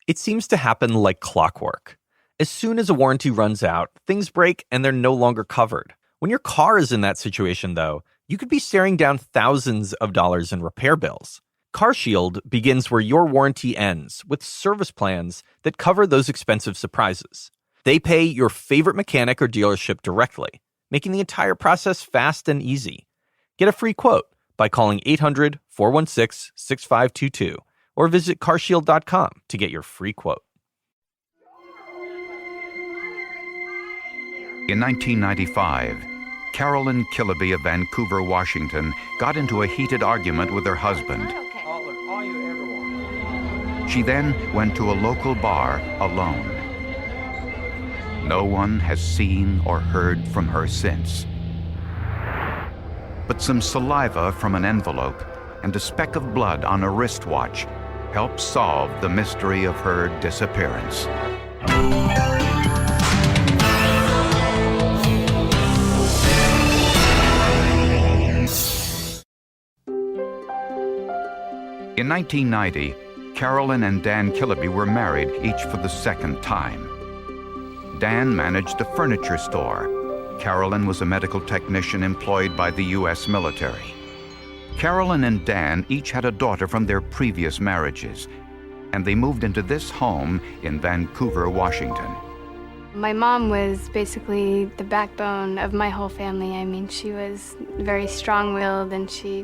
It seems to happen like clockwork. As soon as a warranty runs out, things break and they're no longer covered. When your car is in that situation, though, you could be staring down thousands of dollars in repair bills. CarShield begins where your warranty ends, with service plans that cover those expensive surprises. They pay your favorite mechanic or dealership directly, making the entire process fast and easy. Get a free quote by calling 800-416-6522 or visit carshield.com to get your free quote. In 1995, Carolyn Killaby of Vancouver, Washington, got into a heated argument with her husband. She then went to a local bar alone. No one has seen or heard from her since. But some saliva from an envelope and a speck of blood on a wristwatch helped solve the mystery of her disappearance. In 1990, Carolyn and Dan Killaby were married, each for the second time. Dan managed a furniture store. Carolyn was a medical technician employed by the U.S. military. Carolyn and Dan each had a daughter from their previous marriages, and they moved into this home in Vancouver, Washington. My mom was basically the backbone of my whole family. I mean, she was very strong-willed, and she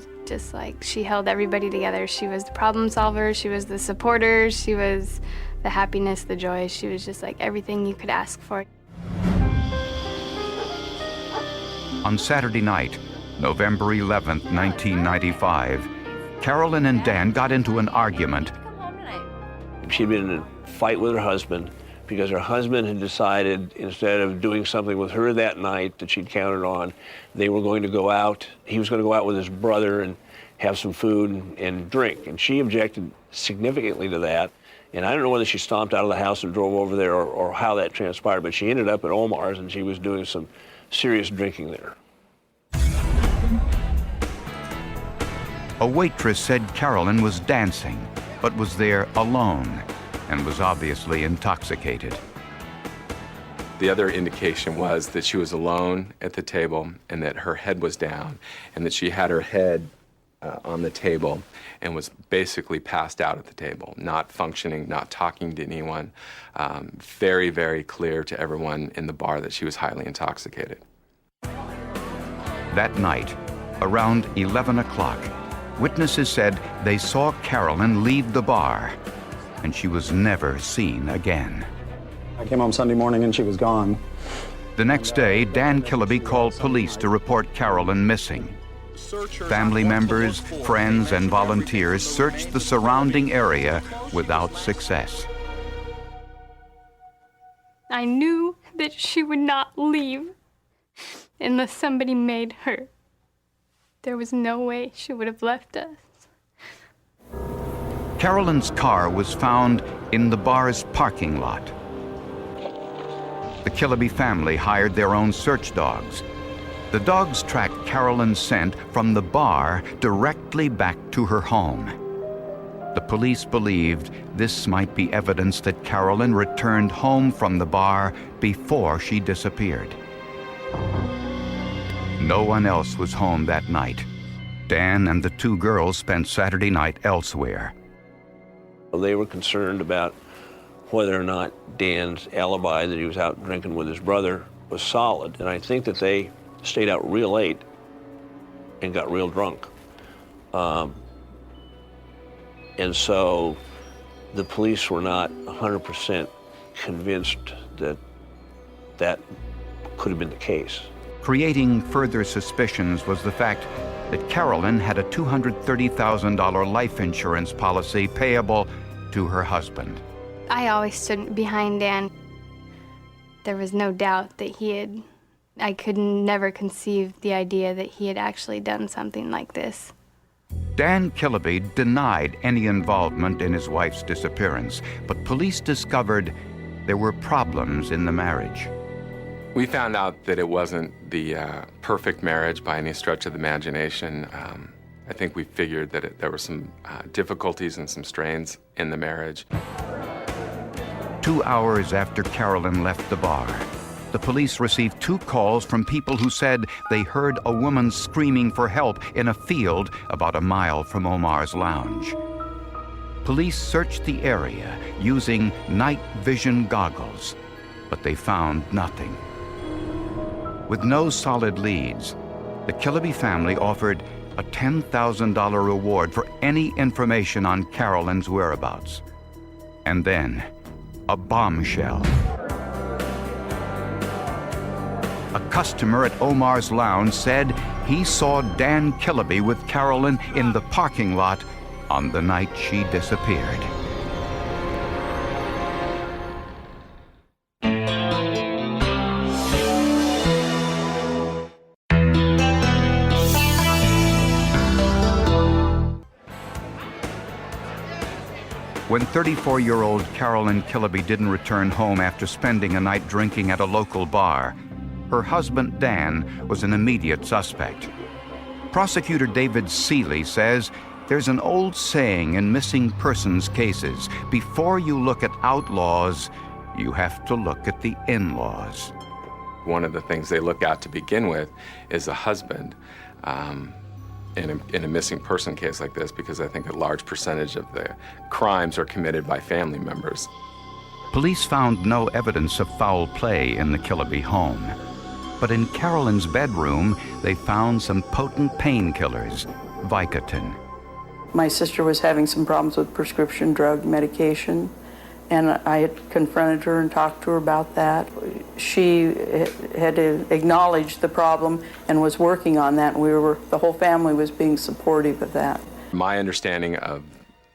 held everybody together. She was the problem solver, she was the supporter, she was the happiness, the joy. She was just like everything you could ask for. On Saturday night, November 11th, 1995, Carolyn and Dan got into an argument. She'd been in a fight with her husband because her husband had decided, instead of doing something with her that night that she'd counted on, they were going to go out. He was going to go out with his brother and have some food and drink. And she objected significantly to that. And I don't know whether she stomped out of the house and drove over there or how that transpired, but she ended up at Omar's and she was doing some serious drinking there. A waitress said Carolyn was dancing, but was there alone and was obviously intoxicated. The other indication was that she was alone at the table and that her head was down and that she had her head on the table and was basically passed out at the table, not functioning, not talking to anyone. Very, very clear to everyone in the bar that she was highly intoxicated. That night, around 11 o'clock, witnesses said they saw Carolyn leave the bar, and she was never seen again. I came home Sunday morning and she was gone. The next day, Dan Killaby called police to report Carolyn missing. Family members, friends, and volunteers searched the surrounding area without success. I knew that she would not leave unless somebody made her. There was no way she would have left us. Carolyn's car was found in the bar's parking lot. The Killaby family hired their own search dogs. The dogs tracked Carolyn's scent from the bar directly back to her home. The police believed this might be evidence that Carolyn returned home from the bar before she disappeared. No one else was home that night. Dan and the two girls spent Saturday night elsewhere. They were concerned about whether or not Dan's alibi that he was out drinking with his brother was solid. And I think that they stayed out real late and got real drunk. And so the police were not 100% convinced that that could have been the case. Creating further suspicions was the fact that Carolyn had a $230,000 life insurance policy payable to her husband. I always stood behind Dan. There was no doubt that I could never conceive the idea that he had actually done something like this. Dan Killaby denied any involvement in his wife's disappearance, but police discovered there were problems in the marriage. We found out that it wasn't the perfect marriage by any stretch of the imagination. I think we figured that there were some difficulties and some strains in the marriage. 2 hours after Carolyn left the bar, the police received 2 calls from people who said they heard a woman screaming for help in a field about a mile from Omar's lounge. Police searched the area using night vision goggles, but they found nothing. With no solid leads, the Killaby family offered a $10,000 reward for any information on Carolyn's whereabouts. And then, a bombshell. A customer at Omar's lounge said he saw Dan Killaby with Carolyn in the parking lot on the night she disappeared. When 34-year-old Carolyn Killaby didn't return home after spending a night drinking at a local bar, her husband Dan was an immediate suspect. Prosecutor David Seeley says there's an old saying in missing persons cases: before you look at outlaws, you have to look at the in-laws. One of the things they look at to begin with is a husband in a missing person case like this, because I think a large percentage of the crimes are committed by family members. Police found no evidence of foul play in the Killaby home. But in Carolyn's bedroom, they found some potent painkillers, Vicodin. My sister was having some problems with prescription drug medication, and I had confronted her and talked to her about that. She had acknowledged the problem and was working on that, and the whole family was being supportive of that. My understanding of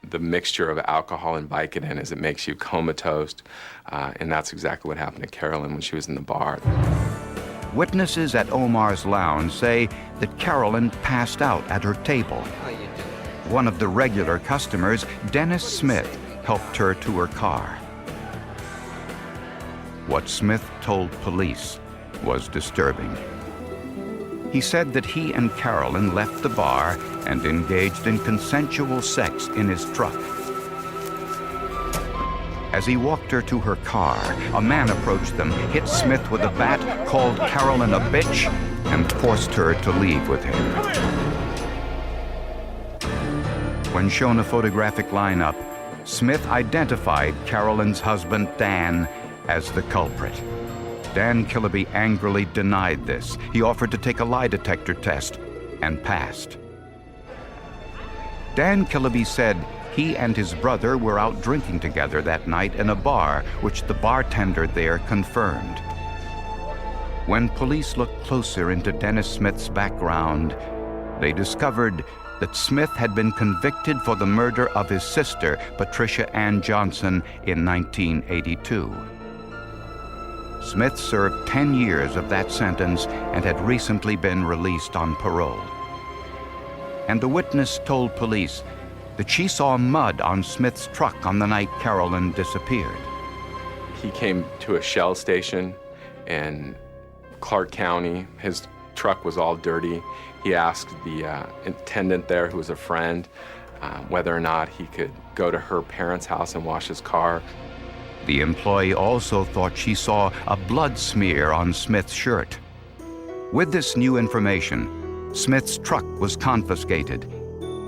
the mixture of alcohol and Vicodin is it makes you comatose, and that's exactly what happened to Carolyn when she was in the bar. Witnesses at Omar's lounge say that Carolyn passed out at her table. One of the regular customers, Dennis Smith, helped her to her car. What Smith told police was disturbing. He said that he and Carolyn left the bar and engaged in consensual sex in his truck. As he walked her to her car, a man approached them, hit Smith with a bat, called Carolyn a bitch, and forced her to leave with him. When shown a photographic lineup, Smith identified Carolyn's husband, Dan, as the culprit. Dan Killaby angrily denied this. He offered to take a lie detector test and passed. Dan Killaby said he and his brother were out drinking together that night in a bar, which the bartender there confirmed. When police looked closer into Dennis Smith's background, they discovered that Smith had been convicted for the murder of his sister, Patricia Ann Johnson, in 1982. Smith served 10 years of that sentence and had recently been released on parole. And the witness told police that she saw mud on Smith's truck on the night Carolyn disappeared. He came to a Shell station in Clark County. His truck was all dirty. He asked the attendant there, who was a friend, whether or not he could go to her parents' house and wash his car. The employee also thought she saw a blood smear on Smith's shirt. With this new information, Smith's truck was confiscated,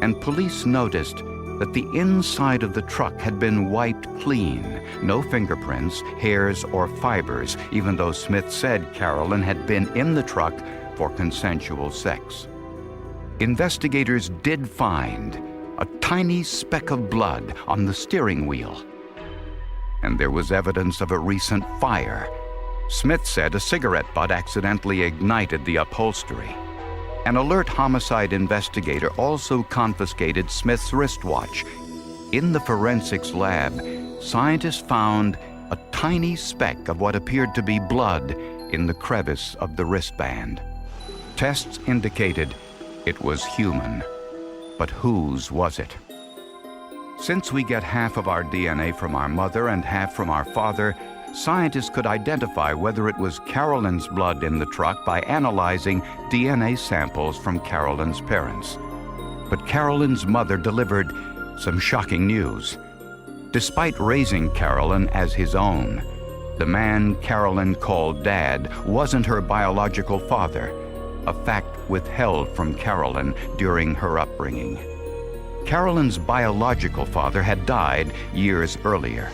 and police noticed that the inside of the truck had been wiped clean. No fingerprints, hairs, or fibers, even though Smith said Carolyn had been in the truck for consensual sex. Investigators did find a tiny speck of blood on the steering wheel. And there was evidence of a recent fire. Smith said a cigarette butt accidentally ignited the upholstery. An alert homicide investigator also confiscated Smith's wristwatch. In the forensics lab, scientists found a tiny speck of what appeared to be blood in the crevice of the wristband. Tests indicated it was human, but whose was it? Since we get half of our DNA from our mother and half from our father, scientists could identify whether it was Carolyn's blood in the truck by analyzing DNA samples from Carolyn's parents. But Carolyn's mother delivered some shocking news. Despite raising Carolyn as his own, the man Carolyn called Dad wasn't her biological father, a fact withheld from Carolyn during her upbringing. Carolyn's biological father had died years earlier.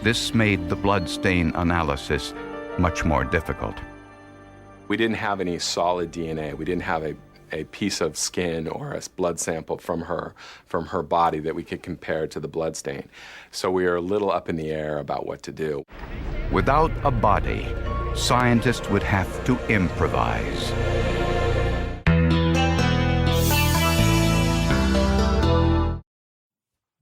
This made the bloodstain analysis much more difficult. We didn't have any solid DNA. We didn't have a piece of skin or a blood sample from her body that we could compare to the blood stain. So we were a little up in the air about what to do. Without a body, scientists would have to improvise.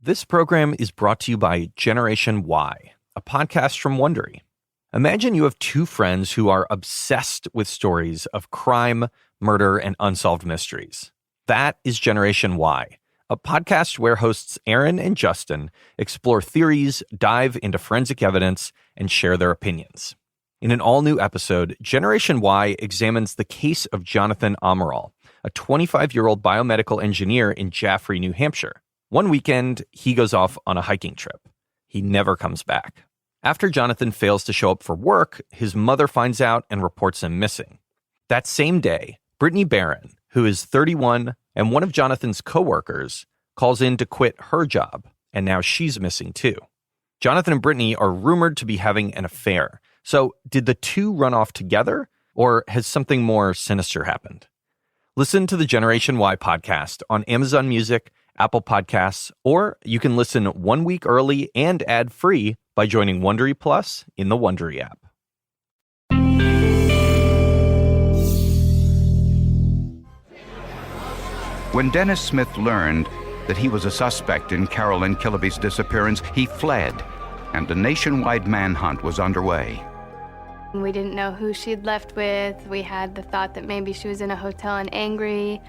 This program is brought to you by Generation Y, a podcast from Wondery. Imagine you have two friends who are obsessed with stories of crime, murder, and unsolved mysteries. That is Generation Y, a podcast where hosts Aaron and Justin explore theories, dive into forensic evidence, and share their opinions. In an all-new episode, Generation Y examines the case of Jonathan Amaral, a 25-year-old biomedical engineer in Jaffrey, New Hampshire. One weekend, he goes off on a hiking trip. He never comes back. After Jonathan fails to show up for work, his mother finds out and reports him missing. That same day, Brittany Barron, who is 31 and one of Jonathan's coworkers, calls in to quit her job, and now she's missing too. Jonathan and Brittany are rumored to be having an affair. So did the two run off together, or has something more sinister happened? Listen to the Generation Y podcast on Amazon Music, Apple Podcasts, or you can listen 1 week early and ad-free by joining Wondery Plus in the Wondery app. When Dennis Smith learned that he was a suspect in Carolyn Killaby's disappearance, he fled, and a nationwide manhunt was underway. We didn't know who she'd left with. We had the thought that maybe she was in a hotel in Angry.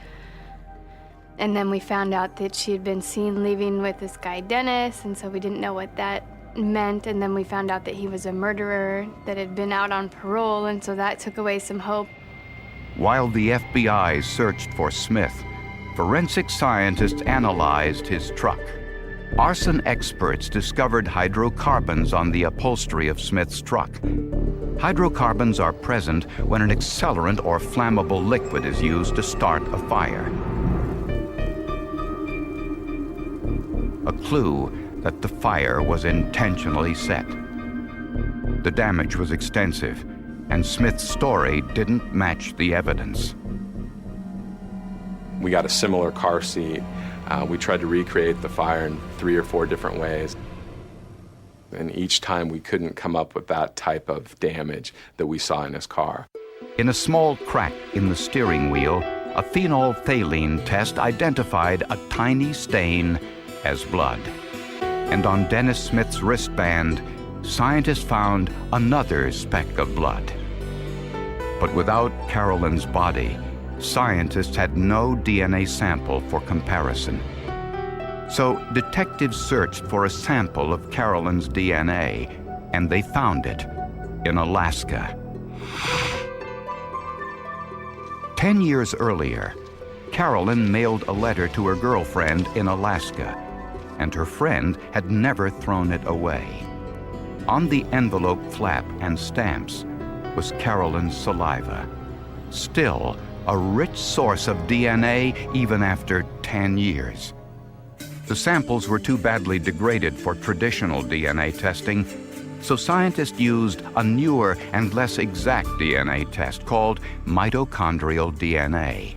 And then we found out that she had been seen leaving with this guy, Dennis, and so we didn't know what that meant. And then we found out that he was a murderer that had been out on parole, and so that took away some hope. While the FBI searched for Smith, forensic scientists analyzed his truck. Arson experts discovered hydrocarbons on the upholstery of Smith's truck. Hydrocarbons are present when an accelerant or flammable liquid is used to start a fire. A clue that the fire was intentionally set. The damage was extensive, and Smith's story didn't match the evidence. We got a similar car seat. We tried to recreate the fire in 3 or 4 different ways. And each time we couldn't come up with that type of damage that we saw in his car. In a small crack in the steering wheel, a phenolphthalein test identified a tiny stain as blood. And on Dennis Smith's wristband, scientists found another speck of blood. But without Carolyn's body, scientists had no DNA sample for comparison. So detectives searched for a sample of Carolyn's DNA, and they found it in Alaska. 10 years earlier, Carolyn mailed a letter to her girlfriend in Alaska, and her friend had never thrown it away. On the envelope flap and stamps was Carolyn's saliva, still a rich source of DNA even after 10 years. The samples were too badly degraded for traditional DNA testing, so scientists used a newer and less exact DNA test called mitochondrial DNA.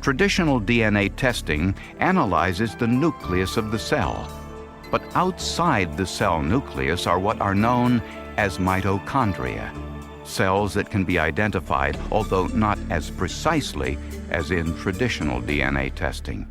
Traditional DNA testing analyzes the nucleus of the cell, but outside the cell nucleus are what are known as mitochondria, cells that can be identified, although not as precisely as in traditional DNA testing.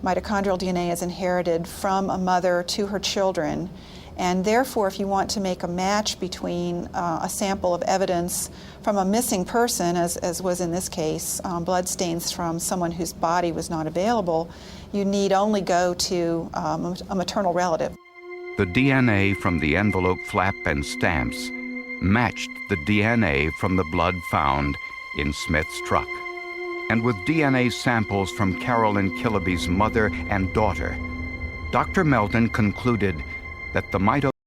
Mitochondrial DNA is inherited from a mother to her children, and therefore if you want to make a match between a sample of evidence from a missing person, as was in this case, blood stains from someone whose body was not available, you need only go to a maternal relative. The DNA from the envelope flap and stamps matched the DNA from the blood found in Smith's truck. And with DNA samples from Carolyn Killaby's mother and daughter, Dr. Melton concluded that the mitochondria